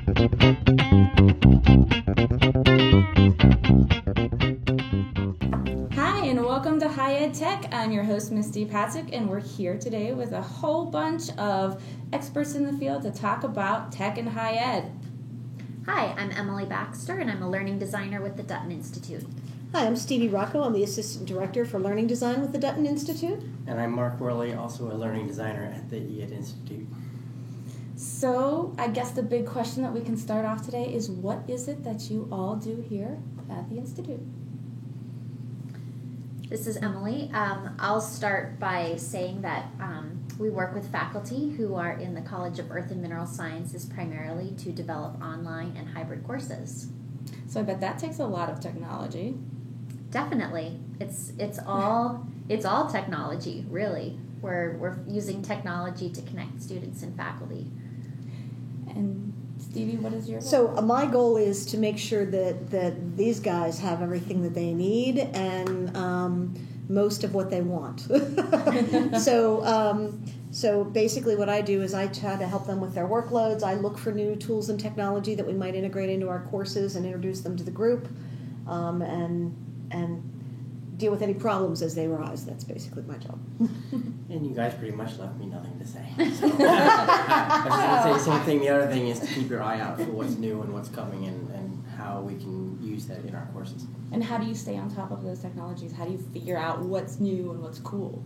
Hi, and welcome to High Ed Tech. I'm your host, Misty Patrick, and we're here today with a whole bunch of experts in the field to talk about tech and high ed. Hi, I'm Emily Baxter, and I'm a learning designer with the Dutton Institute. Hi, I'm Stevie Rocco. I'm the Assistant Director for Learning Design with the Dutton Institute. And I'm Mark Worley, also a learning designer at the EAD Institute. So, I guess the big question that we can start off today is, what is it that you all do here at the Institute? This is Emily. I'll start by saying that we work with faculty who are in the College of Earth and Mineral Sciences primarily to develop online and hybrid courses. So I bet that takes a lot of technology. Definitely. It's all technology, really. We're using technology to connect students and faculty. And Stevie, what is your goal? So my goal is to make sure that these guys have everything that they need and most of what they want. So basically what I do is I try to help them with their workloads. I look for new tools and technology that we might integrate into our courses and introduce them to the group, and deal with any problems as they arise. That's basically my job. And you guys pretty much left me nothing to say. So, I was going to say the same thing. The other thing is to keep your eye out for what's new and what's coming and how we can use that in our courses. And how do you stay on top of those technologies? How do you figure out what's new and what's cool?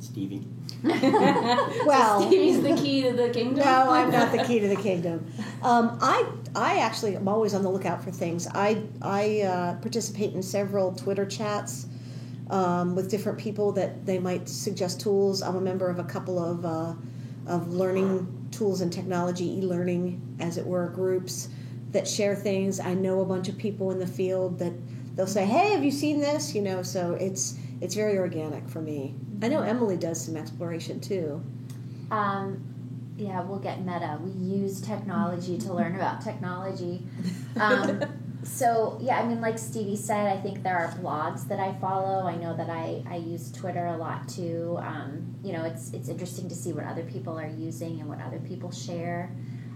Stevie. Well, so Stevie's the key to the kingdom? No, I'm not the key to the kingdom. I actually am always on the lookout for things. I participate in several Twitter chats with different people that they might suggest tools. I'm a member of a couple of learning tools and technology, e-learning, as it were, groups that share things. I know a bunch of people in the field that they'll say, "Hey, have you seen this?" You know, so it's very organic for me. I know Emily does some exploration too. Yeah, we'll get meta. We use technology to learn about technology. So, yeah, I mean, like Stevie said, I think there are blogs that I follow. I know that I use Twitter a lot too. You know, it's interesting to see what other people are using and what other people share.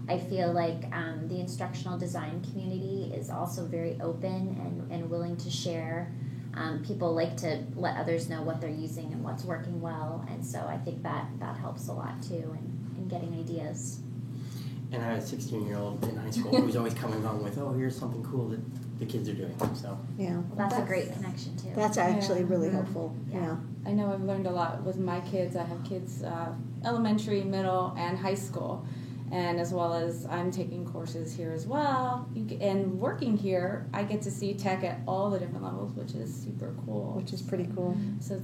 I feel like the instructional design community is also very open and willing to share. People like to let others know what they're using and what's working well, and so I think that helps a lot too in getting ideas. And I had a 16-year-old in high school who was always coming on with, "Oh, here's something cool that the kids are doing." So yeah, well, that's a great connection too. That's actually really helpful. Yeah. I know I've learned a lot with my kids. I have kids elementary, middle, and high school. And as well as I'm taking courses here as well. And working here, I get to see tech at all the different levels, which is super cool. Which is pretty cool. So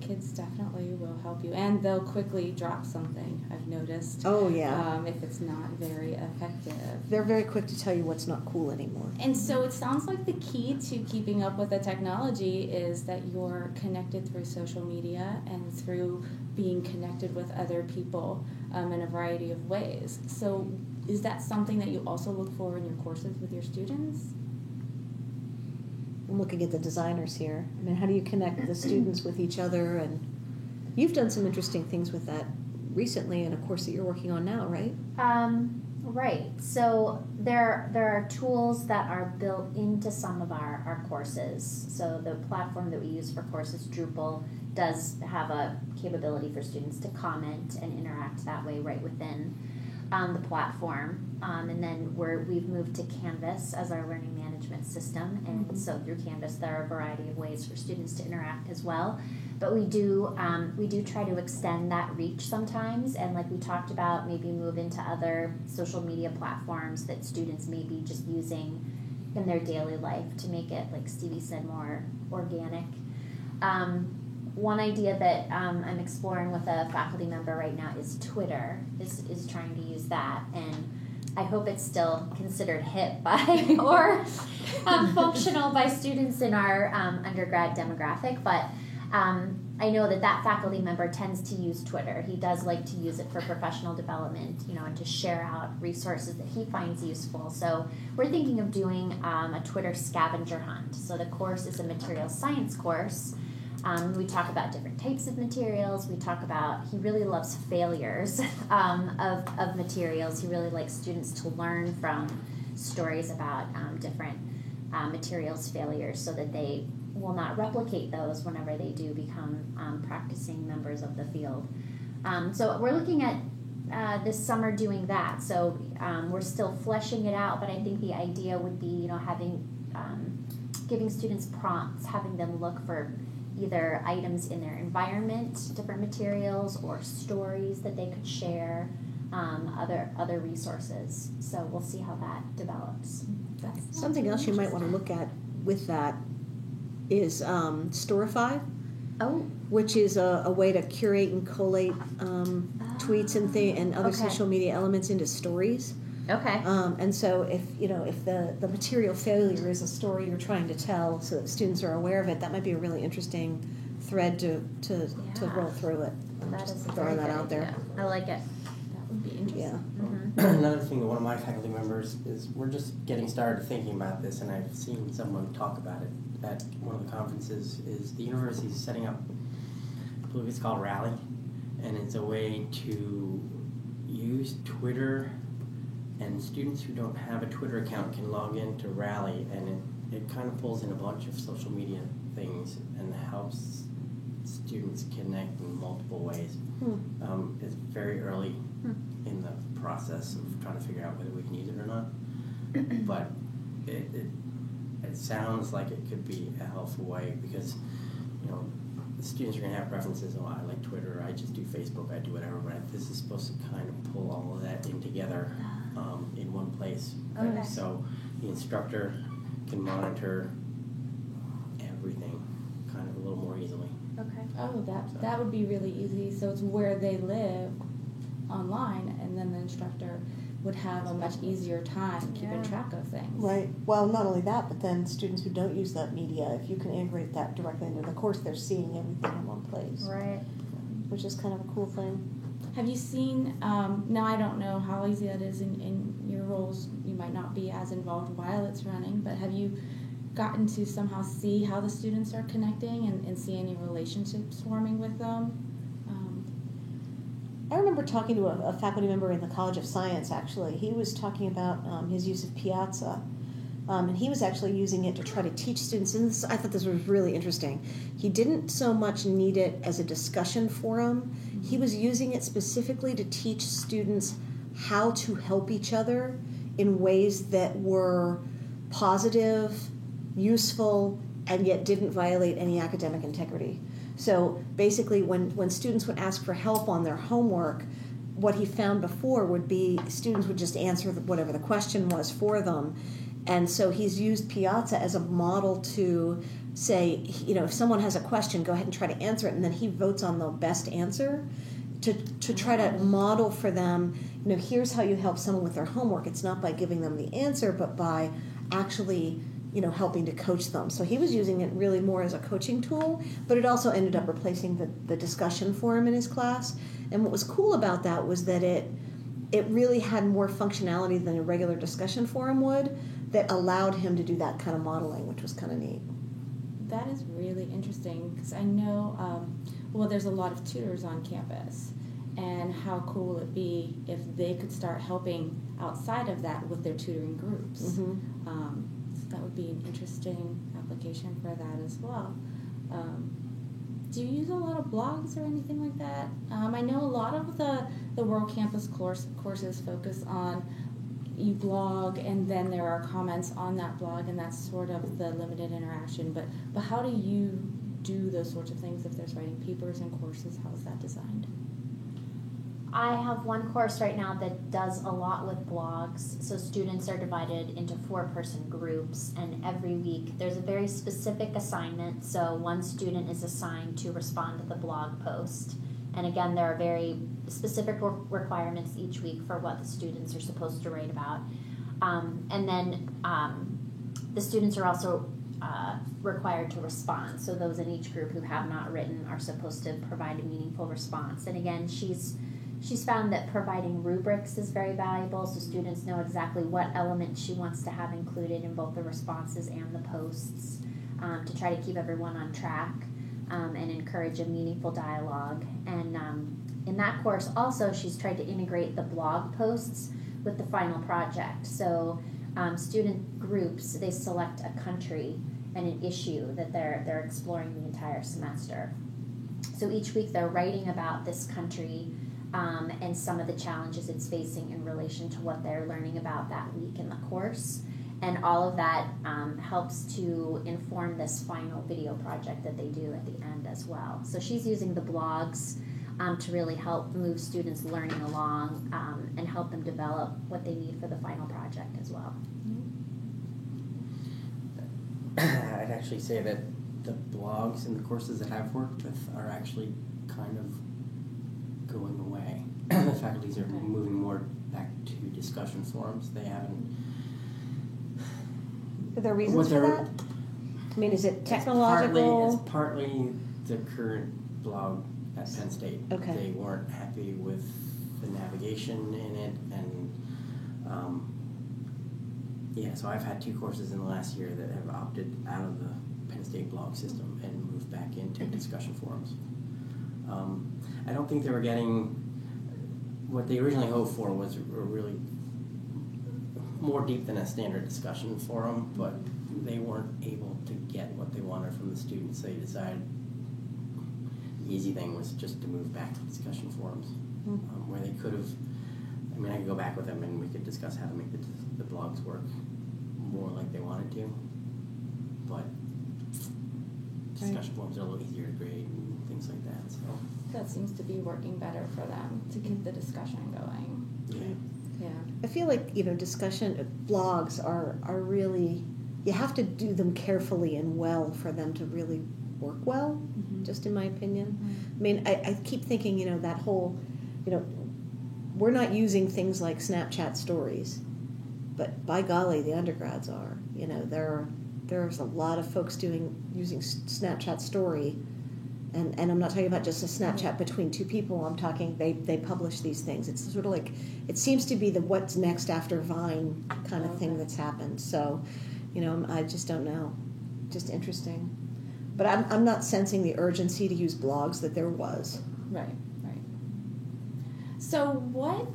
kids definitely will help you. And they'll quickly drop something, I've noticed. Oh, yeah. If it's not very effective. They're very quick to tell you what's not cool anymore. And so it sounds like the key to keeping up with the technology is that you're connected through social media and through being connected with other people in a variety of ways. So is that something that you also look for in your courses with your students? I'm looking at the designers here. I mean, how do you connect the students with each other? And you've done some interesting things with that recently in a course that you're working on now, right? Right. So there are tools that are built into some of our courses. So the platform that we use for courses, Drupal, does have a capability for students to comment and interact that way right within the platform. And then we've moved to Canvas as our learning management system. And so through Canvas, there are a variety of ways for students to interact as well. But we do try to extend that reach sometimes, and like we talked about, maybe move into other social media platforms that students may be just using in their daily life to make it, like Stevie said, more organic. One idea that I'm exploring with a faculty member right now is Twitter, is trying to use that, and I hope it's still considered hip by or functional by students in our undergrad demographic, but I know that faculty member tends to use Twitter. He does like to use it for professional development, and to share out resources that he finds useful. So we're thinking of doing a Twitter scavenger hunt. So the course is a material science course, We talk about different types of materials. We talk about, he really loves failures of materials. He really likes students to learn from stories about different materials failures so that they will not replicate those whenever they do become practicing members of the field. So we're looking at this summer doing that. So we're still fleshing it out, but I think the idea would be, you know, having giving students prompts, having them look for either items in their environment, different materials, or stories that they could share, other resources. So we'll see how that develops. That's Something else you might want to look at with that is Storify, Oh, which is a way to curate and collate tweets and other Okay. social media elements into stories. okay. And so if the material failure is a story you're trying to tell so that students are aware of it, that might be a really interesting thread to Yeah. roll through it. I'm That just is a throwing very that good out there. idea. I like it. that would be interesting. Yeah. Mhm. Another thing that one of my faculty members is, we're just getting started thinking about this, and I've seen someone talk about it at one of the conferences, is the university is setting up, I believe it's called Rally, and it's a way to use Twitter, and students who don't have a Twitter account can log into Rally, and it kind of pulls in a bunch of social media things and helps students connect in multiple ways. It's very early in the process of trying to figure out whether we can use it or not, but it sounds like it could be a helpful way, because the students are going to have preferences. Oh, I like Twitter, I just do Facebook, I do whatever, but this is supposed to kind of pull all of that in together in one place. Okay. So the instructor can monitor everything kind of a little more easily. Okay. Oh, that would be really easy. So it's where they live online, and then the instructor would have a much easier time keeping Yeah. track of things. Right. Well, not only that, but then students who don't use that media, if you can integrate that directly into the course, they're seeing everything in one place, Right. which is kind of a cool thing. Have you seen, now I don't know how easy that is in your roles, you might not be as involved while it's running, but have you gotten to somehow see how the students are connecting and see any relationships forming with them? I remember talking to a faculty member in the College of Science, actually. He was talking about his use of Piazza. And he was actually using it to try to teach students. And I thought this was really interesting. He didn't so much need it as a discussion forum. He was using it specifically to teach students how to help each other in ways that were positive, useful, and yet didn't violate any academic integrity. So basically, when students would ask for help on their homework, what he found before would be students would just answer whatever the question was for them. And so he's used Piazza as a model to say, if someone has a question, go ahead and try to answer it, and then he votes on the best answer to try to model for them, here's how you help someone with their homework. It's not by giving them the answer, but by actually helping to coach them. So he was using it really more as a coaching tool, but it also ended up replacing the discussion forum in his class. And what was cool about that was that it really had more functionality than a regular discussion forum would, that allowed him to do that kind of modeling, which was kind of neat. That is really interesting, because I know, there's a lot of tutors on campus, and how cool would it be if they could start helping outside of that with their tutoring groups. Mm-hmm. So that would be an interesting application for that as well. Do you use a lot of blogs or anything like that? I know a lot of the World Campus courses focus on you blog, and then there are comments on that blog, and that's sort of the limited interaction. But how do you do those sorts of things if there's writing papers and courses? How is that designed? I have one course right now that does a lot with blogs. So students are divided into 4-person groups, and every week there's a very specific assignment. So one student is assigned to respond to the blog post. And again, there are very specific requirements each week for what the students are supposed to write about. And then the students are also required to respond. So those in each group who have not written are supposed to provide a meaningful response. And again, she's found that providing rubrics is very valuable, so students know exactly what elements she wants to have included in both the responses and the posts, to try to keep everyone on track. and encourage a meaningful dialogue. And in that course also she's tried to integrate the blog posts with the final project. So student groups, they select a country and an issue that they're exploring the entire semester. So each week they're writing about this country and some of the challenges it's facing in relation to what they're learning about that week in the course. And all of that helps to inform this final video project that they do at the end as well. So she's using the blogs to really help move students learning along and help them develop what they need for the final project as well. I'd actually say that the blogs and the courses that I've worked with are actually kind of going away. The faculties are moving more back to discussion forums. They haven't. Are there reasons for that? I mean, is it technological? It's partly the current blog at Penn State. Okay. They weren't happy with the navigation in it, and so I've had 2 courses in the last year that have opted out of the Penn State blog system and moved back into discussion forums. I don't think they were getting what they originally hoped for was really more deep than a standard discussion forum, but they weren't able to get what they wanted from the students. They decided the easy thing was just to move back to discussion forums, where they could have, I could go back with them and we could discuss how to make the blogs work more like they wanted to, but discussion forums are a little easier to grade and things like that, so. That seems to be working better for them to keep the discussion going. Yeah. I feel like, discussion blogs are really, you have to do them carefully and well for them to really work well, just in my opinion. I mean, I keep thinking, that whole, we're not using things like Snapchat stories, but by golly, the undergrads are. There's a lot of folks using Snapchat story, and I'm not talking about just a Snapchat between 2 people. I'm talking they publish these things. It's sort of like, it seems to be the what's next after Vine kind of thing that's happened. So, I just don't know. Just interesting. But I'm not sensing the urgency to use blogs that there was. Right. So what,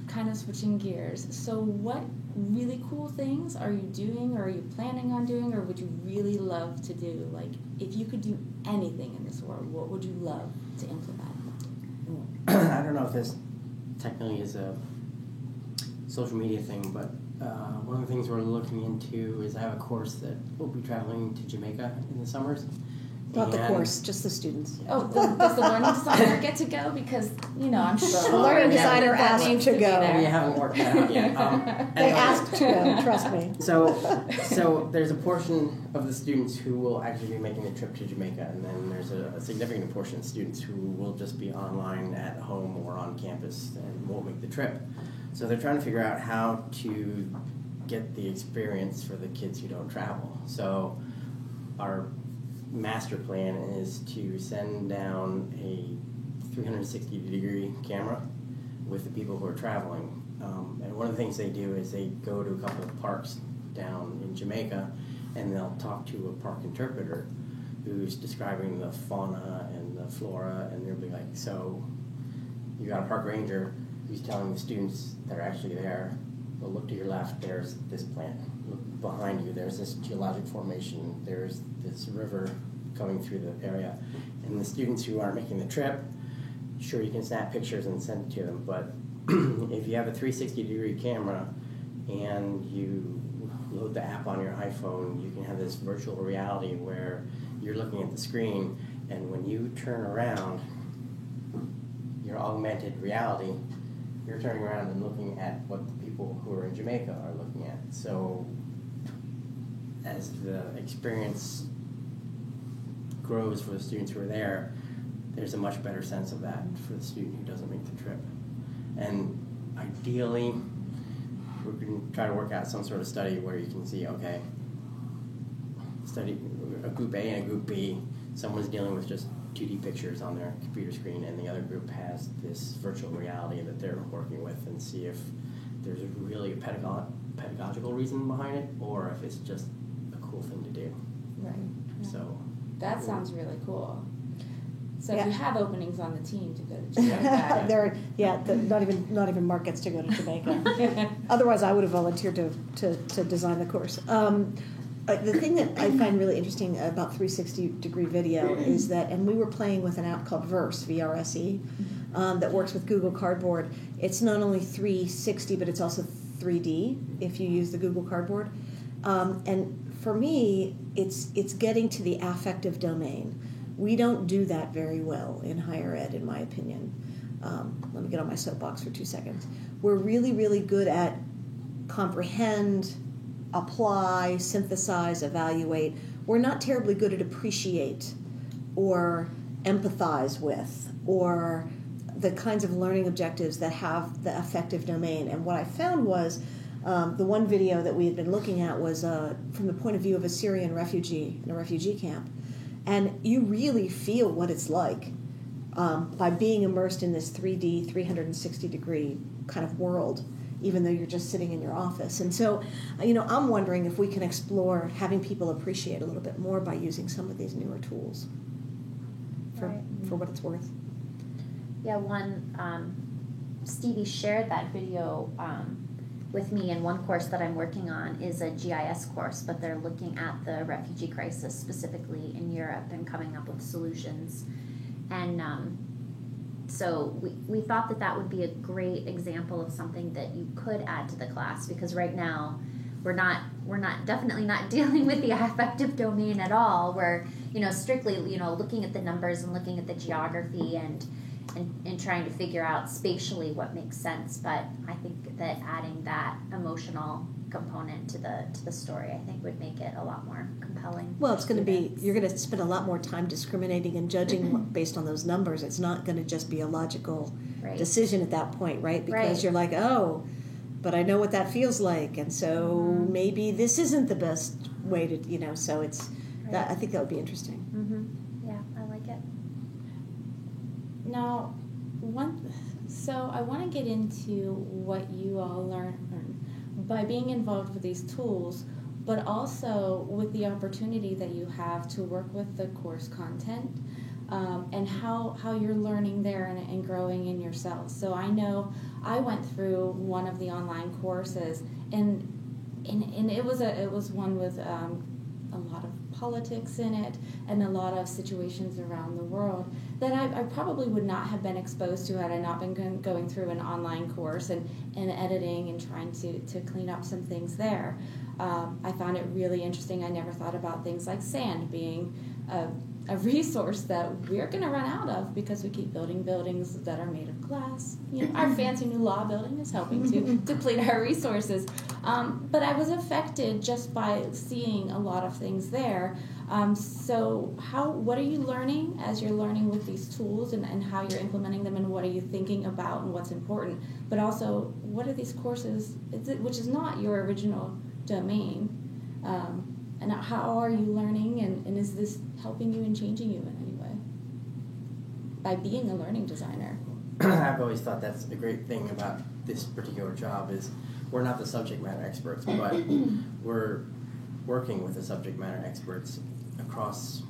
kind of switching gears, so what really cool things are you doing, or are you planning on doing, or would you really love to do? Like, if you could do anything in this world, what would you love to implement? I don't know if this technically is a social media thing, but one of the things we're looking into is I have a course that will be traveling to Jamaica in the summers. Not the course, just the students. Oh, does the learning designer get to go? Because, I'm sure The learning designer that asked needs to be go. there. We haven't worked that out yet. They asked to go, trust me. So there's a portion of the students who will actually be making the trip to Jamaica, and then there's a significant portion of students who will just be online at home or on campus and won't make the trip. So they're trying to figure out how to get the experience for the kids who don't travel. So our master plan is to send down a 360-degree camera with the people who are traveling. And one of the things they do is they go to a couple of parks down in Jamaica, and they'll talk to a park interpreter who's describing the fauna and the flora, and they'll be like, so you got a park ranger who's telling the students that are actually there, well, look to your left, there's this plant. Look behind you, there's this geologic formation, there's this river coming through the area. And the students who aren't making the trip, sure, you can snap pictures and send it to them, but if you have a 360-degree camera and you load the app on your iPhone, you can have this virtual reality where you're looking at the screen, and when you turn around, your augmented reality, you're turning around and looking at what the people who are in Jamaica are looking at. So as the experience grows for the students who are there, there's a much better sense of that for the student who doesn't make the trip. And ideally, we're going to try to work out some sort of study where you can see, okay, study a group A and a group B, someone's dealing with just 2D pictures on their computer screen, and the other group has this virtual reality that they're working with, and see if there's really a pedagogical reason behind it, or if it's just a cool thing to do. Right. So That sounds really cool. So if Yeah. you have openings on the team to go to Jamaica. Not even Mark gets to go to Jamaica. Otherwise, I would have volunteered to design the course. The thing that I find really interesting about 360-degree video is that, and we were playing with an app called Verse, VRSE, that works with Google Cardboard. It's not only 360, but it's also 3D if you use the Google Cardboard. And for me, it's getting to the affective domain. We don't do that very well in higher ed, in my opinion. Let me get on my soapbox for 2 seconds. We're really, really good at comprehend, apply, synthesize, evaluate. We're not terribly good at appreciate or empathize with or the kinds of learning objectives that have the affective domain. And what I found was the one video that we had been looking at was from the point of view of a Syrian refugee in a refugee camp. And you really feel what it's like by being immersed in this 3D, 360-degree kind of world, even though you're just sitting in your office. And so, I'm wondering if we can explore having people appreciate a little bit more by using some of these newer tools for what it's worth. Yeah, Stevie shared that video with me, and one course that I'm working on is a GIS course, but they're looking at the refugee crisis specifically in Europe and coming up with solutions. And so we thought that would be a great example of something that you could add to the class, because right now we're definitely not dealing with the affective domain at all. We're strictly looking at the numbers and looking at the geography and trying to figure out spatially what makes sense. But I think that adding that emotional component to the story, I think, would make it a lot more compelling. Well, it's going to be, you're going to spend a lot more time discriminating and judging based on those numbers. It's not going to just be a logical decision at that point, right? Because you're like, oh, but I know what that feels like, and so maybe this isn't the best way to, so it's, that, I think that would be interesting. Mm-hmm. Yeah, I like it. Now, so I want to get into what you all learn by being involved with these tools, but also with the opportunity that you have to work with the course content, and how you're learning there and growing in yourself. So I know I went through one of the online courses, and it was one with a lot of politics in it and a lot of situations around the world that I probably would not have been exposed to had I not been going through an online course and editing and trying to clean up some things there. I found it really interesting. I never thought about things like sand being a resource that we're going to run out of because we keep building buildings that are made of glass. Our fancy new law building is helping to deplete our resources. But I was affected just by seeing a lot of things there. So what are you learning as you're learning with these tools and how you're implementing them, and what are you thinking about and what's important? But also, what are these courses, which is not your original domain, and how are you learning, and is this helping you and changing you in any way by being a learning designer? I've always thought that's the great thing about this particular job is we're not the subject matter experts, but we're working with the subject matter experts across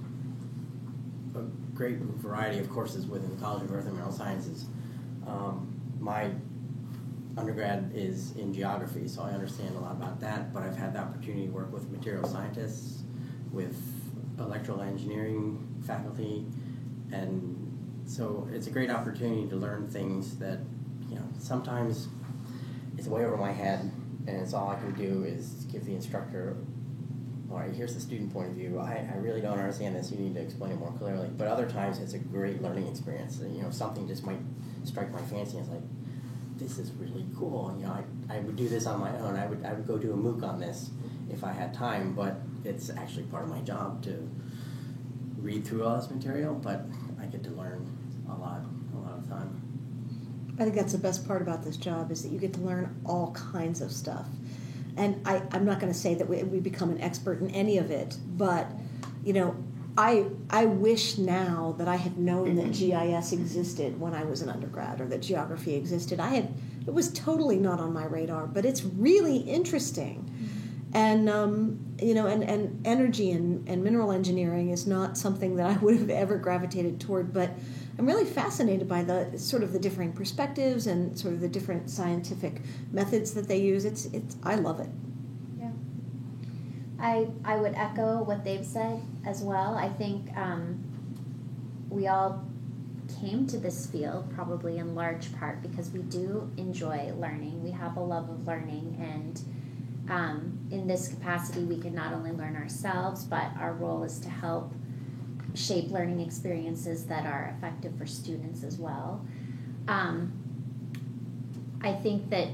a great variety of courses within the College of Earth and Mineral Sciences. My undergrad is in geography, so I understand a lot about that, but I've had the opportunity to work with material scientists, with electrical engineering faculty, and so it's a great opportunity to learn things that, sometimes it's way over my head, and it's all I can do is give the instructor, all right, here's the student point of view. I really don't understand this. You need to explain it more clearly. But other times it's a great learning experience. Something just might strike my fancy. It's like, this is really cool. I would do this on my own. I would go do a MOOC on this if I had time, but it's actually part of my job to read through all this material, but I get to learn a lot of the time. I think that's the best part about this job is that you get to learn all kinds of stuff. And I'm not going to say that we become an expert in any of it, but, I wish now that I had known that GIS existed when I was an undergrad, or that geography existed. It was totally not on my radar, but it's really interesting. And and energy and mineral engineering is not something that I would have ever gravitated toward, but I'm really fascinated by the sort of the differing perspectives and sort of the different scientific methods that they use. It's I love it. Yeah. I would echo what they've said as well. I think we all came to this field probably in large part because we do enjoy learning. We have a love of learning, and in this capacity we can not only learn ourselves, but our role is to help shape learning experiences that are effective for students as well. I think that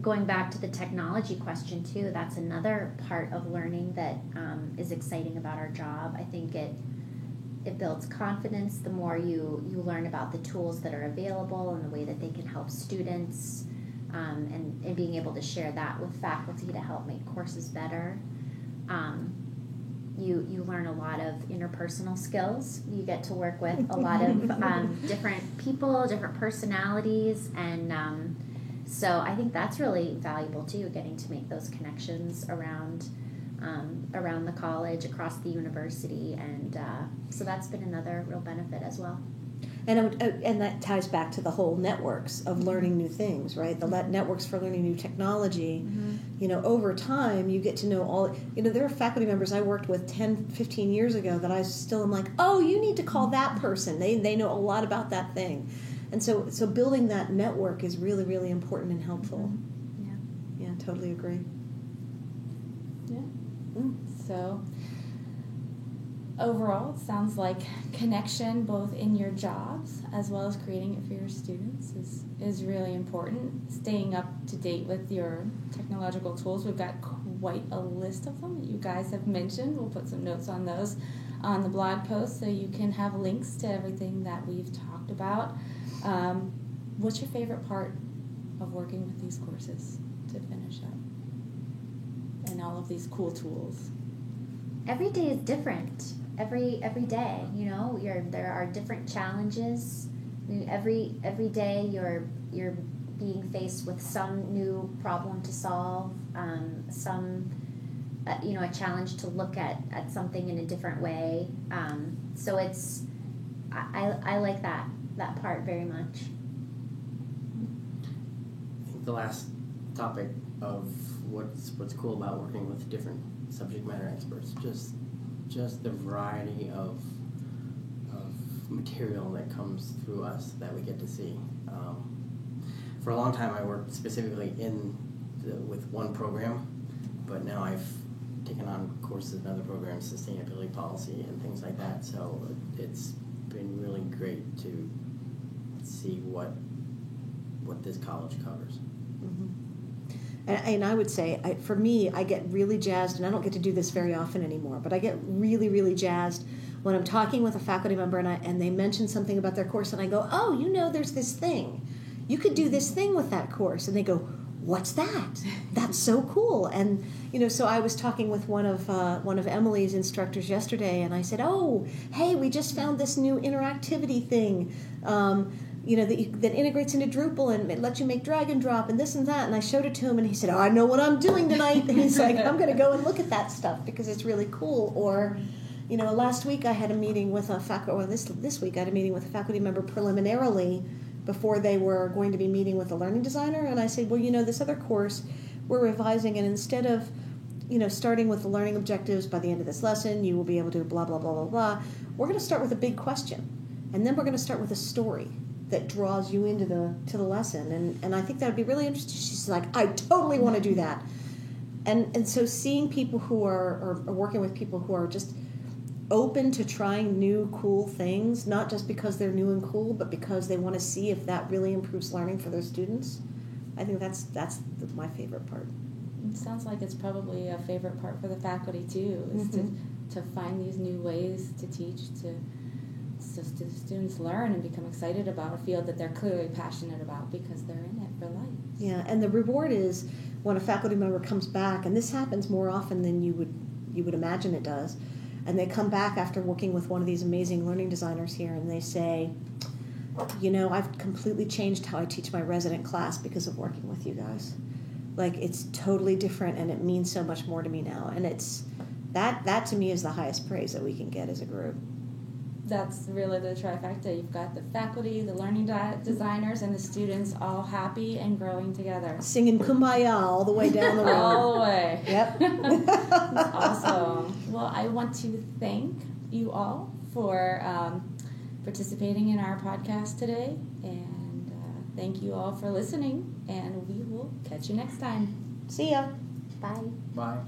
going back to the technology question too, that's another part of learning that is exciting about our job. I think it builds confidence the more you learn about the tools that are available and the way that they can help students, and being able to share that with faculty to help make courses better. You learn a lot of interpersonal skills. You get to work with a lot of different people, different personalities, and so I think that's really valuable too, getting to make those connections around the college, across the university, and so that's been another real benefit as well. And that ties back to the whole networks of learning new things, right? The networks for learning new technology. Mm-hmm. Over time, you get to know all. There are faculty members I worked with 10, 15 years ago that I still am like, oh, you need to call that person. They know a lot about that thing. And so building that network is really, really important and helpful. Mm-hmm. Yeah, totally agree. Yeah. So overall, it sounds like connection both in your jobs as well as creating it for your students is really important. Staying up to date with your technological tools. We've got quite a list of them that you guys have mentioned. We'll put some notes on those on the blog post so you can have links to everything that we've talked about. What's your favorite part of working with these courses to finish up? And all of these cool tools. Every day is different. Every day, there are different challenges. Every day you're being faced with some new problem to solve, a challenge to look at something in a different way. So I like that part very much. I think the last topic of what's cool about working with different subject matter experts, just the variety of material that comes through us that we get to see. For a long time I worked specifically with one program, but now I've taken on courses in other programs, sustainability policy and things like that, so it's been really great to see what this college covers. Mm-hmm. And I would say, for me, I get really jazzed, and I don't get to do this very often anymore, but I get really, really jazzed when I'm talking with a faculty member and they mention something about their course, and I go, oh, there's this thing. You could do this thing with that course. And they go, what's that? That's so cool. And, so I was talking with one of Emily's instructors yesterday, and I said, oh, hey, we just found this new interactivity thing, that integrates into Drupal and it lets you make drag and drop and this and that. And I showed it to him, and he said, oh, I know what I'm doing tonight. And he's like, I'm going to go and look at that stuff because it's really cool. Or, last week I had a meeting with a faculty, or this week I had a meeting with a faculty member preliminarily before they were going to be meeting with a learning designer. And I said, well, this other course we're revising, and instead of starting with the learning objectives by the end of this lesson, you will be able to blah, blah, blah, blah, blah. We're going to start with a big question. And then we're going to start with a story that draws you into the lesson. And I think that would be really interesting. She's like, I totally want to do that. And so seeing people who are working with people who are just open to trying new, cool things, not just because they're new and cool, but because they want to see if that really improves learning for their students, I think that's my favorent part. It sounds like it's probably a favorite part for the faculty too, is to find these new ways to teach, so students learn and become excited about a field that they're clearly passionate about because they're in it for life. Yeah, and the reward is when a faculty member comes back, and this happens more often than you would imagine it does, and they come back after working with one of these amazing learning designers here, and they say, I've completely changed how I teach my resident class because of working with you guys. like it's totally different and it means so much more to me now. And it's that to me is the highest praise that we can get as a group. That's really the trifecta. You've got the faculty, the learning designers, and the students all happy and growing together. Singing Kumbaya all the way down the road. All the way. Yep. That's awesome. Well, I want to thank you all for participating in our podcast today, and thank you all for listening, and we will catch you next time. See ya. Bye. Bye.